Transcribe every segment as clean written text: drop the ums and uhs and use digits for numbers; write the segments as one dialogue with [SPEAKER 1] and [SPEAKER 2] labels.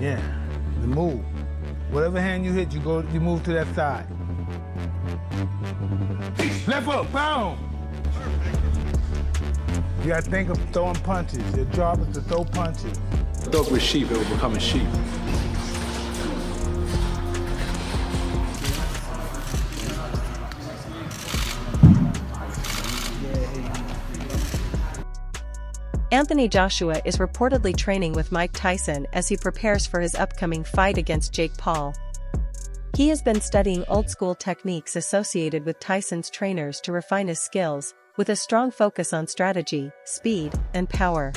[SPEAKER 1] Yeah, the move. Whatever hand you hit, you move to that side. Left hook, boom! You gotta think of throwing punches. Your job is to throw punches.
[SPEAKER 2] Dog with sheep, it will become a sheep.
[SPEAKER 3] Anthony Joshua is reportedly training with Mike Tyson as he prepares for his upcoming fight against Jake Paul. He has been studying old-school techniques associated with Tyson's trainers to refine his skills, with a strong focus on strategy, speed, and power.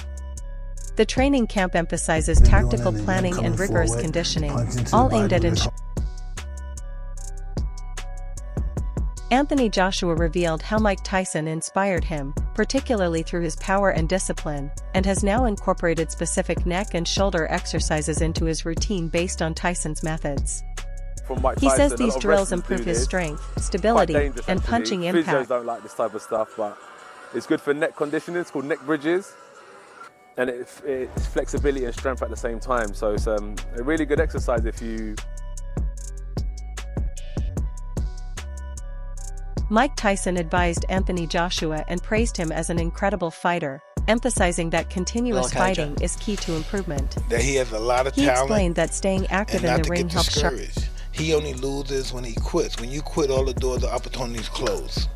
[SPEAKER 3] The training camp emphasizes tactical planning and rigorous conditioning, all aimed at ensuring. Anthony Joshua revealed how Mike Tyson inspired him, particularly through his power and discipline, and has now incorporated specific neck and shoulder exercises into his routine based on Tyson's methods. He says these drills improve his strength, stability, and punching impact.
[SPEAKER 4] Physios don't like this type of stuff, but it's good for neck conditioning. It's called neck bridges, and it's flexibility and strength at the same time. So it's a really good exercise if you...
[SPEAKER 3] Mike Tyson advised Anthony Joshua and praised him as an incredible fighter, emphasizing that continuous fighting is key to improvement.
[SPEAKER 1] That he has a lot of talent.
[SPEAKER 3] He explained that staying active in the ring helps sharpen.
[SPEAKER 1] He only loses when he quits. When you quit, all the doors of opportunities close.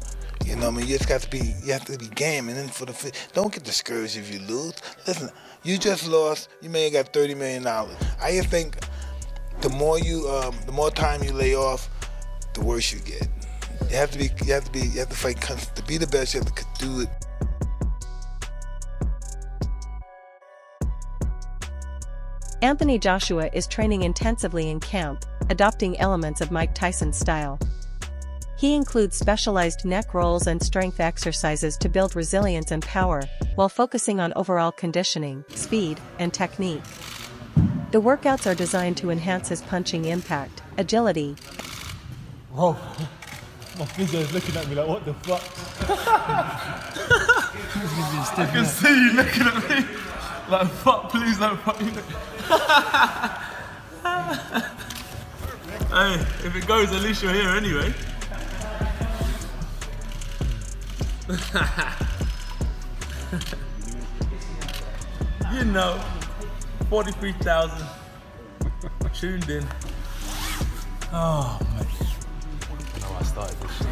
[SPEAKER 1] You know what I mean? You just got to be, game. And then don't get discouraged if you lose. Listen, you just lost. You may have got $30 million. I just think the more time you lay off, the worse you get. You have to fight to be the best. You have to do it.
[SPEAKER 3] Anthony Joshua is training intensively in camp, adopting elements of Mike Tyson's style. He includes specialized neck rolls and strength exercises to build resilience and power, while focusing on overall conditioning, speed, and technique. The workouts are designed to enhance his punching impact, agility.
[SPEAKER 5] Whoa. My physio is looking at me like, what the fuck? I can see you looking at me like, fuck, please don't fuck you. Hey, if it goes, at least you're here anyway. You know, 43,000 tuned in. Oh, man. I started this shit.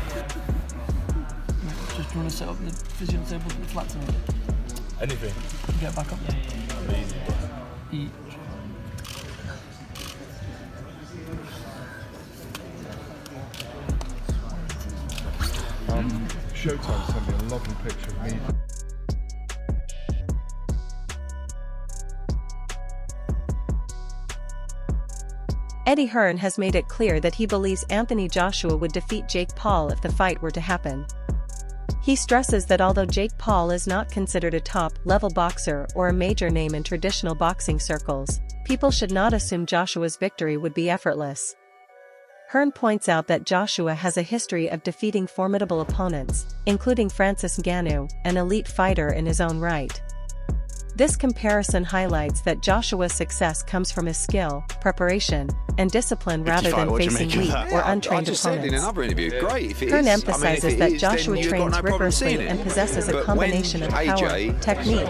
[SPEAKER 6] Just trying to set up the physio table to the flat tonight.
[SPEAKER 5] Anything.
[SPEAKER 6] Get back up there.
[SPEAKER 5] Amazing.
[SPEAKER 6] Eat.
[SPEAKER 7] Showtime sent me a lovely picture of me.
[SPEAKER 3] Eddie Hearn has made it clear that he believes Anthony Joshua would defeat Jake Paul if the fight were to happen. He stresses that although Jake Paul is not considered a top-level boxer or a major name in traditional boxing circles, people should not assume Joshua's victory would be effortless. Hearn points out that Joshua has a history of defeating formidable opponents, including Francis Ngannou, an elite fighter in his own right. This comparison highlights that Joshua's success comes from his skill, preparation, and discipline rather than facing weak or untrained opponents.
[SPEAKER 8] Said in another interview, great if it
[SPEAKER 3] Hearn
[SPEAKER 8] is.
[SPEAKER 3] emphasizes that Joshua trains rigorously and possesses a combination of power, technique.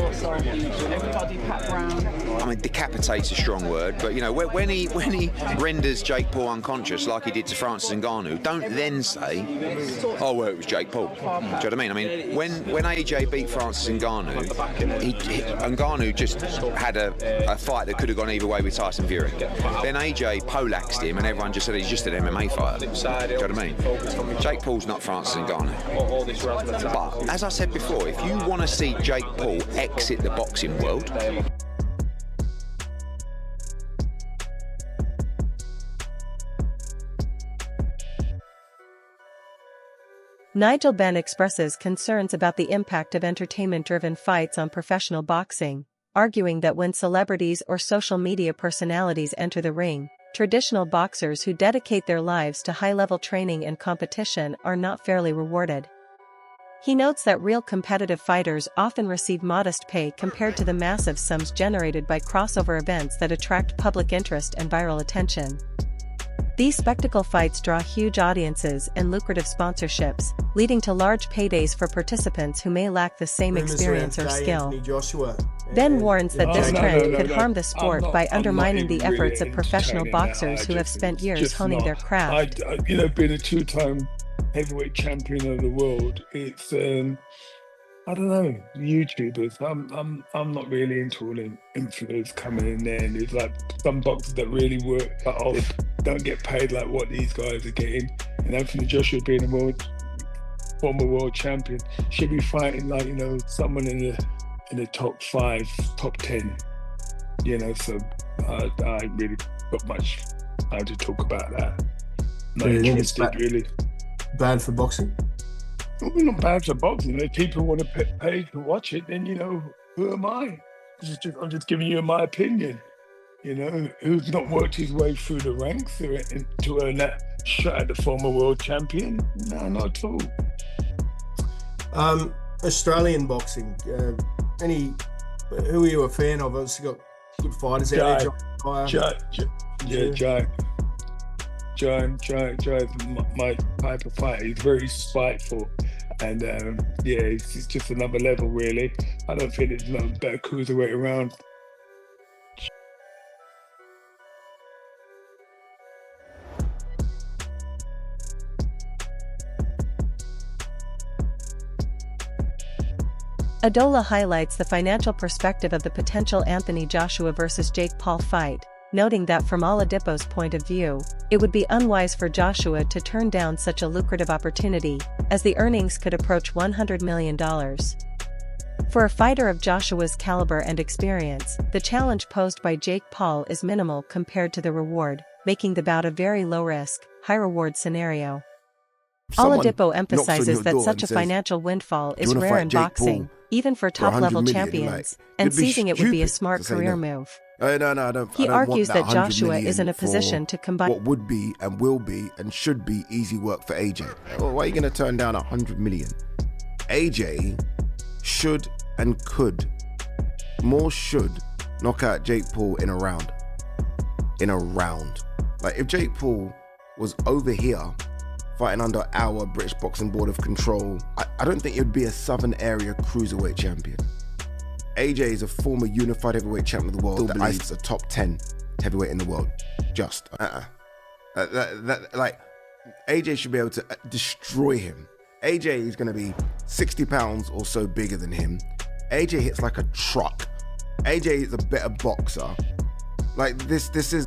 [SPEAKER 8] I mean, decapitate's a strong word, but you know, when he renders Jake Paul unconscious like he did to Francis Ngannou, don't then say, oh well, it was Jake Paul. Do you know what I mean? I mean, when AJ beat Francis Ngannou, Ngannou just had a fight that could have gone either way with Tyson Fury. Then AJ poleaxed him and everyone just said he's just an MMA fighter. Do you know what I mean? Jake Paul's not Francis Ngannou. But, as I said before, if you want to see Jake Paul exit the boxing world,
[SPEAKER 3] Nigel Benn expresses concerns about the impact of entertainment-driven fights on professional boxing, arguing that when celebrities or social media personalities enter the ring, traditional boxers who dedicate their lives to high-level training and competition are not fairly rewarded. He notes that real competitive fighters often receive modest pay compared to the massive sums generated by crossover events that attract public interest and viral attention. These spectacle fights draw huge audiences and lucrative sponsorships, leading to large paydays for participants who may lack the same experience or skill. Ben warns that this trend could harm the sport by undermining the efforts of professional boxers who have spent years honing their craft.
[SPEAKER 9] Being a two-time heavyweight champion of the world, it's I don't know, YouTubers. I'm not really into all them influencers coming in there, and there's like some boxers that really work off, don't get paid like what these guys are getting. And Anthony Joshua being a former world champion, should be fighting like someone in the top 5, top 10. So I ain't really got much time to talk about that. Not interested really.
[SPEAKER 10] Bad for boxing?
[SPEAKER 9] Well, not bad for boxing. If people want to pay to watch it, then who am I? I'm just giving you my opinion. Who's not worked his way through the ranks to earn that shot at the former world champion? No, not at all.
[SPEAKER 10] Australian boxing. Who are you a fan of? Obviously got good fighters out there.
[SPEAKER 9] Joe's my type of fighter. He's very spiteful, and he's just another level, really. I don't think there's no better cruiserweight around.
[SPEAKER 3] Adola highlights the financial perspective of the potential Anthony Joshua versus Jake Paul fight, noting that from Oladipo's point of view, it would be unwise for Joshua to turn down such a lucrative opportunity, as the earnings could approach $100 million. For a fighter of Joshua's caliber and experience, the challenge posed by Jake Paul is minimal compared to the reward, making the bout a very low-risk, high-reward scenario. Oladipo emphasizes that such a financial windfall is rare in boxing, even for top-level champions, and seizing it would be a smart career move.
[SPEAKER 11] No, I don't.
[SPEAKER 3] He argues that Joshua is in a position to combine
[SPEAKER 11] what would be and will be and should be easy work for AJ. Well, why are you going to turn down $100 million? AJ should and could, should knock out Jake Paul in a round. Like if Jake Paul was over here fighting under our British Boxing Board of Control, I don't think it would be a Southern Area cruiserweight champion. AJ is a former unified heavyweight champion of the world that is a top 10 heavyweight in the world. AJ should be able to destroy him. AJ is going to be 60 pounds or so bigger than him. AJ hits like a truck. AJ is a better boxer. Like this is...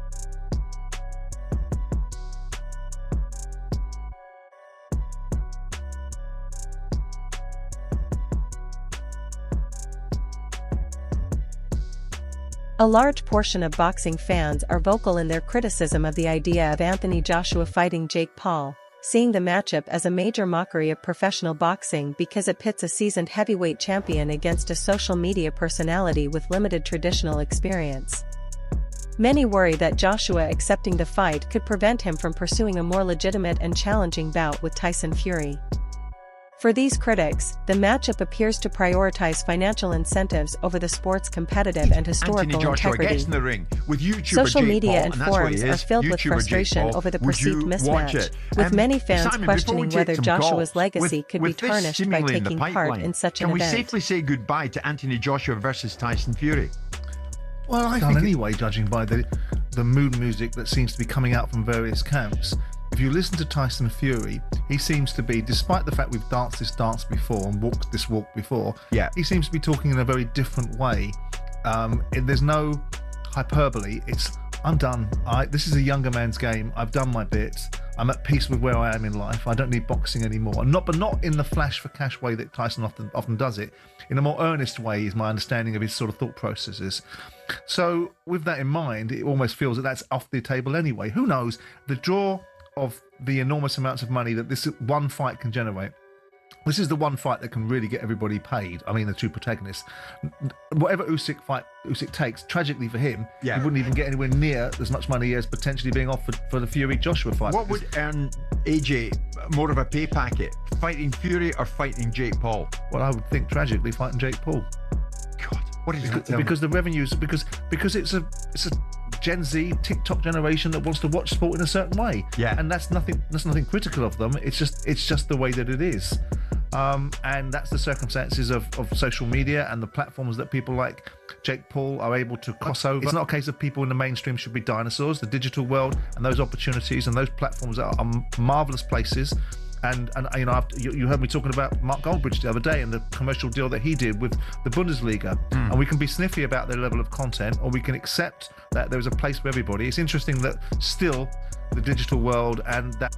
[SPEAKER 3] A large portion of boxing fans are vocal in their criticism of the idea of Anthony Joshua fighting Jake Paul, seeing the matchup as a major mockery of professional boxing because it pits a seasoned heavyweight champion against a social media personality with limited traditional experience. Many worry that Joshua accepting the fight could prevent him from pursuing a more legitimate and challenging bout with Tyson Fury. For these critics, the matchup appears to prioritize financial incentives over the sport's competitive and historical integrity.
[SPEAKER 12] Gets in the ring with YouTuber
[SPEAKER 3] Social
[SPEAKER 12] Jake
[SPEAKER 3] media
[SPEAKER 12] Paul,
[SPEAKER 3] and forums are filled with frustration over the perceived mismatch, with many fans questioning whether Joshua's legacy could be tarnished by taking part in such an event.
[SPEAKER 12] Can we safely say goodbye to Anthony Joshua versus Tyson Fury?
[SPEAKER 13] Well, I think anyway, judging by the mood music that seems to be coming out from various camps. If you listen to Tyson Fury, he seems to be, despite the fact we've danced this dance before and walked this walk before, he seems to be talking in a very different way. There's no hyperbole. It's, I'm done. This is a younger man's game. I've done my bits. I'm at peace with where I am in life. I don't need boxing anymore. But not in the flash for cash way that Tyson often does it. In a more earnest way is my understanding of his sort of thought processes. So with that in mind, it almost feels that that's off the table anyway. Who knows? The draw of the enormous amounts of money that this one fight can generate, This is the one fight that can really get everybody paid. I mean, the two protagonists. Whatever Usyk takes, tragically for him, he wouldn't even get anywhere near as much money as potentially being offered for the Fury-Joshua fight.
[SPEAKER 12] What would earn AJ more of a pay packet? Fighting Fury or fighting Jake Paul?
[SPEAKER 13] Well, I would think tragically fighting Jake Paul.
[SPEAKER 12] God, what is that?
[SPEAKER 13] Because the revenues, because it's a Gen Z TikTok generation that wants to watch sport in a certain way.
[SPEAKER 12] Yeah,
[SPEAKER 13] and that's nothing critical of them. It's just the way that it is. And that's the circumstances of social media and the platforms that people like Jake Paul are able to cross over. It's not a case of people in the mainstream should be dinosaurs. The digital world and those opportunities and those platforms are marvelous places. And you know, you heard me talking about Mark Goldbridge the other day and the commercial deal that he did with the Bundesliga. And we can be sniffy about their level of content, or we can accept that there is a place for everybody. It's interesting that still the digital world and that.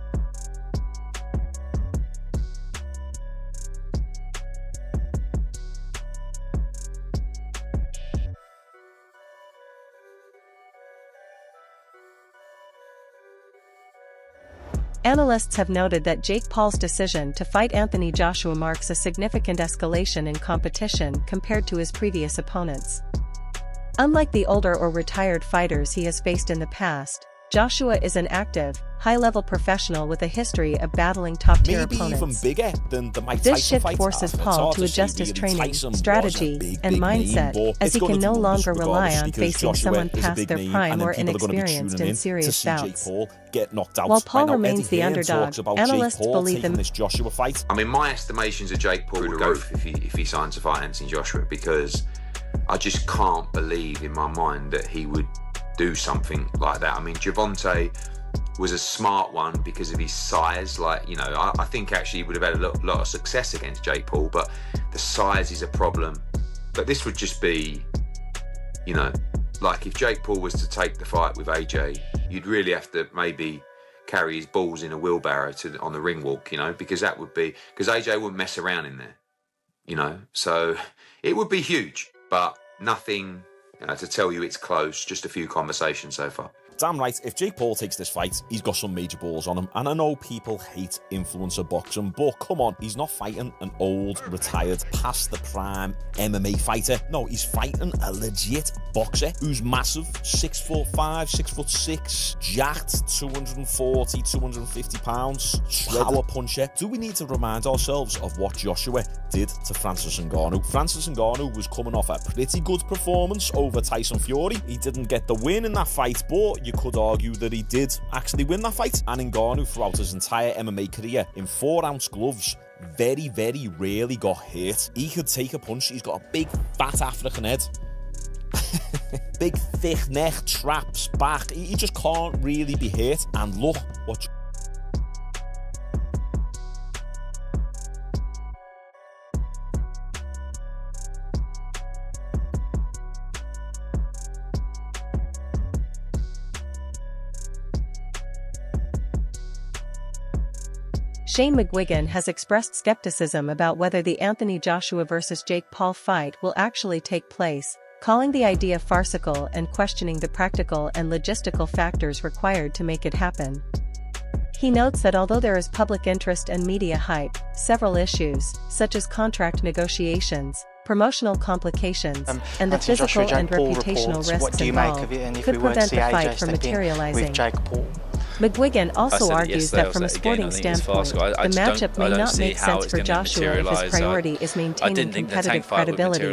[SPEAKER 3] Analysts have noted that Jake Paul's decision to fight Anthony Joshua marks a significant escalation in competition compared to his previous opponents. Unlike the older or retired fighters he has faced in the past, Joshua is an active, high-level professional with a history of battling top-tier opponents.
[SPEAKER 14] Even bigger than the Mike
[SPEAKER 3] This
[SPEAKER 14] Tyson
[SPEAKER 3] shift
[SPEAKER 14] fight.
[SPEAKER 3] forces
[SPEAKER 14] It's
[SPEAKER 3] Paul
[SPEAKER 14] hard
[SPEAKER 3] to adjust his
[SPEAKER 14] really.
[SPEAKER 3] training,
[SPEAKER 14] Tyson
[SPEAKER 3] strategy,
[SPEAKER 14] was a
[SPEAKER 3] and
[SPEAKER 14] big
[SPEAKER 3] mindset,
[SPEAKER 14] name,
[SPEAKER 3] as he
[SPEAKER 14] it's
[SPEAKER 3] can
[SPEAKER 14] gonna
[SPEAKER 3] no
[SPEAKER 14] do
[SPEAKER 3] longer
[SPEAKER 14] numbers
[SPEAKER 3] rely
[SPEAKER 14] regardless
[SPEAKER 3] on
[SPEAKER 14] because
[SPEAKER 3] facing
[SPEAKER 14] Joshua
[SPEAKER 3] someone
[SPEAKER 14] is a
[SPEAKER 3] past
[SPEAKER 14] big
[SPEAKER 3] their
[SPEAKER 14] name,
[SPEAKER 3] prime
[SPEAKER 14] and then
[SPEAKER 3] or
[SPEAKER 14] people are gonna be
[SPEAKER 3] inexperienced
[SPEAKER 14] tuning
[SPEAKER 3] in
[SPEAKER 14] in
[SPEAKER 3] serious
[SPEAKER 14] to see Jake
[SPEAKER 3] bouts.
[SPEAKER 14] Paul get knocked out.
[SPEAKER 3] While Paul
[SPEAKER 14] I know
[SPEAKER 3] remains
[SPEAKER 14] Eddie
[SPEAKER 3] the
[SPEAKER 14] Hearn
[SPEAKER 3] underdog,
[SPEAKER 14] talks about
[SPEAKER 3] analysts
[SPEAKER 14] Jake Paul
[SPEAKER 3] believe
[SPEAKER 14] taking
[SPEAKER 3] him.
[SPEAKER 14] this Joshua fight.
[SPEAKER 8] I mean, my estimations of Jake Paul would go if he signs to fight Anthony Joshua, because I just can't believe in my mind that he would do something like that. I mean, Gervonta was a smart one because of his size. Like, you know, I think actually he would have had a lot of success against Jake Paul, but the size is a problem. But this would just be, you know, like if Jake Paul was to take the fight with AJ, you'd really have to maybe carry his balls in a wheelbarrow on the ring walk, you know, because AJ wouldn't mess around in there, you know. So it would be huge, but nothing to tell you it's close, just a few conversations so far.
[SPEAKER 14] Damn right, if Jake Paul takes this fight, he's got some major balls on him. And I know people hate influencer boxing, but come on, he's not fighting an old, retired, past the prime MMA fighter. No, he's fighting a legit boxer who's massive, 6'5", 6'6", jacked, 240, 250 pounds, power puncher. Do we need to remind ourselves of what Joshua did to Francis Ngannou? Francis Ngannou was coming off a pretty good performance over Tyson Fury. He didn't get the win in that fight, but you could argue that he did actually win that fight. And Ngannou, throughout his entire MMA career, in 4-ounce gloves, very, very rarely got hit. He could take a punch. He's got a big, fat African head. Big, thick neck, traps, back. He just can't really be hit. And look what...
[SPEAKER 3] Shane McGuigan has expressed skepticism about whether the Anthony Joshua vs. Jake Paul fight will actually take place, calling the idea farcical and questioning the practical and logistical factors required to make it happen. He notes that although there is public interest and media hype, several issues, such as contract negotiations, promotional complications, and the physical and reputational risks involved, could prevent the fight from materializing. McGuigan also argues that from a sporting standpoint, the matchup may not make sense for Joshua if his priority is maintaining competitive credibility.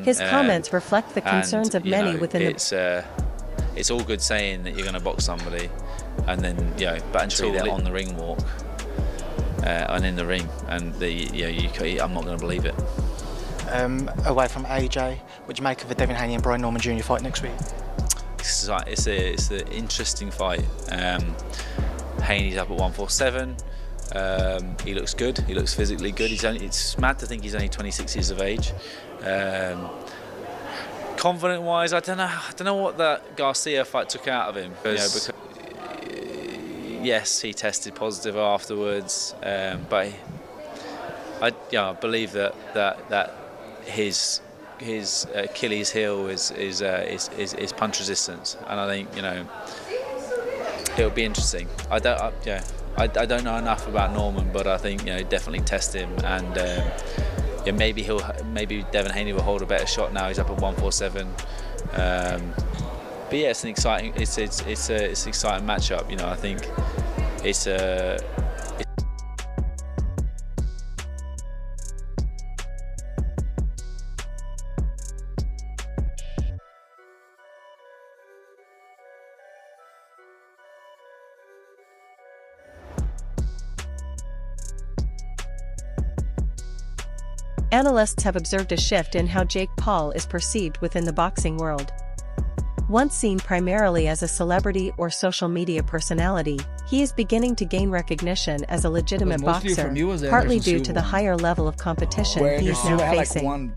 [SPEAKER 3] His comments reflect the concerns of many within the...
[SPEAKER 15] It's all good saying that you're going to box somebody, and then, you know, but until they're on the ring walk and in the ring, and I'm not going to believe it.
[SPEAKER 16] Away from AJ, what do you make of the Devin Haney and Brian Norman Jr. fight next week?
[SPEAKER 15] It's an interesting fight. Haney's up at 147. He looks good. He looks physically good. It's mad to think he's only 26 years of age. Confident-wise, I don't know what that Garcia fight took out of him. Because yes, he tested positive afterwards, but I believe that his Achilles heel is punch resistance, and I think, you know, it'll be interesting. I don't know enough about Norman, but I think definitely test him, and maybe Devin Haney will hold a better shot now. He's up at 147. But yeah, it's an exciting an exciting matchup. I think it's
[SPEAKER 3] Analysts have observed a shift in how Jake Paul is perceived within the boxing world. Once seen primarily as a celebrity or social media personality, he is beginning to gain recognition as a legitimate boxer, partly due to the higher level of competition he is now facing.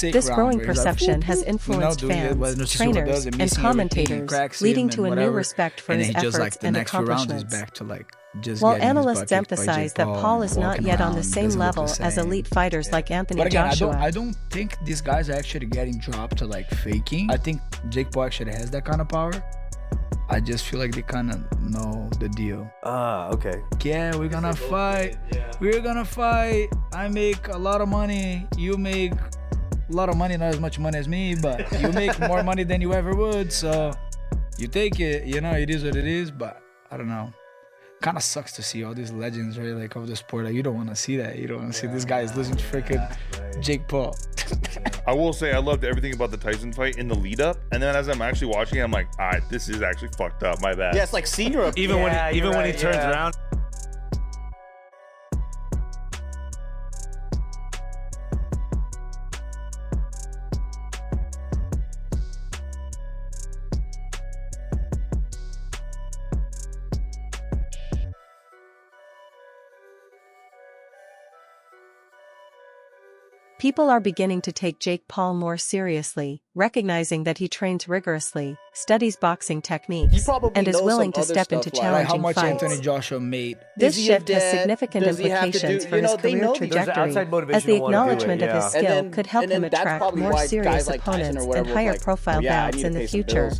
[SPEAKER 3] This growing perception has influenced fans, trainers, and commentators, leading to a new respect for his efforts and accomplishments. While analysts emphasize that Paul is not yet on the same level as elite fighters like Anthony Joshua.
[SPEAKER 17] I don't think these guys are actually getting dropped to like faking. I think Jake Paul actually has that kind of power. I just feel like they kind of know the deal.
[SPEAKER 18] Okay.
[SPEAKER 17] Yeah, we're gonna fight. We're gonna fight. I make a lot of money. You make a lot of money, not as much money as me, but you make more money than you ever would. So you take it. It is what it is. But I don't know. Kind of sucks to see all these legends, right? Like of the sport. Like you don't want to see that. You don't want to see this guy is losing to freaking Jake Paul.
[SPEAKER 19] I will say I loved everything about the Tyson fight in the lead up, and then as I'm actually watching it, I'm like, all right, this is actually fucked up. My bad.
[SPEAKER 18] Yeah, it's like senior.
[SPEAKER 20] Even when he turns around.
[SPEAKER 3] People are beginning to take Jake Paul more seriously, recognizing that he trains rigorously, studies boxing techniques, and is willing to step into challenging
[SPEAKER 17] how much
[SPEAKER 3] fights.
[SPEAKER 17] Anthony Joshua made.
[SPEAKER 3] This shift has significant implications for his career trajectory, as the acknowledgement of his skill could help him attract more serious opponents and higher-profile bouts in the future.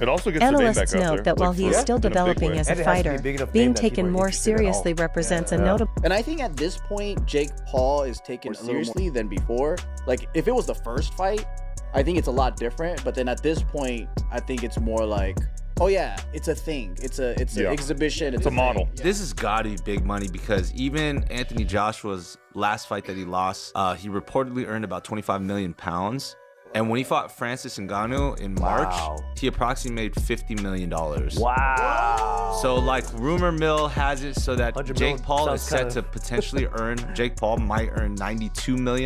[SPEAKER 19] It also gets
[SPEAKER 3] Analysts note that while he is still developing as a fighter, being taken more seriously represents a notable...
[SPEAKER 18] And I think at this point, Jake Paul is taken seriously than before. Like, if it was the first fight, I think it's a lot different. But then at this point, I think it's more like, oh yeah, it's a thing. It's an exhibition. It's a
[SPEAKER 19] model.
[SPEAKER 20] This has got to be big money because even Anthony Joshua's last fight that he lost, he reportedly earned about 25 million pounds. And when he fought Francis Ngannou in March, he approximately made $50 million.
[SPEAKER 18] Wow.
[SPEAKER 20] So like rumor mill has it so that Jake Paul is set to potentially earn, Jake Paul might earn $92 million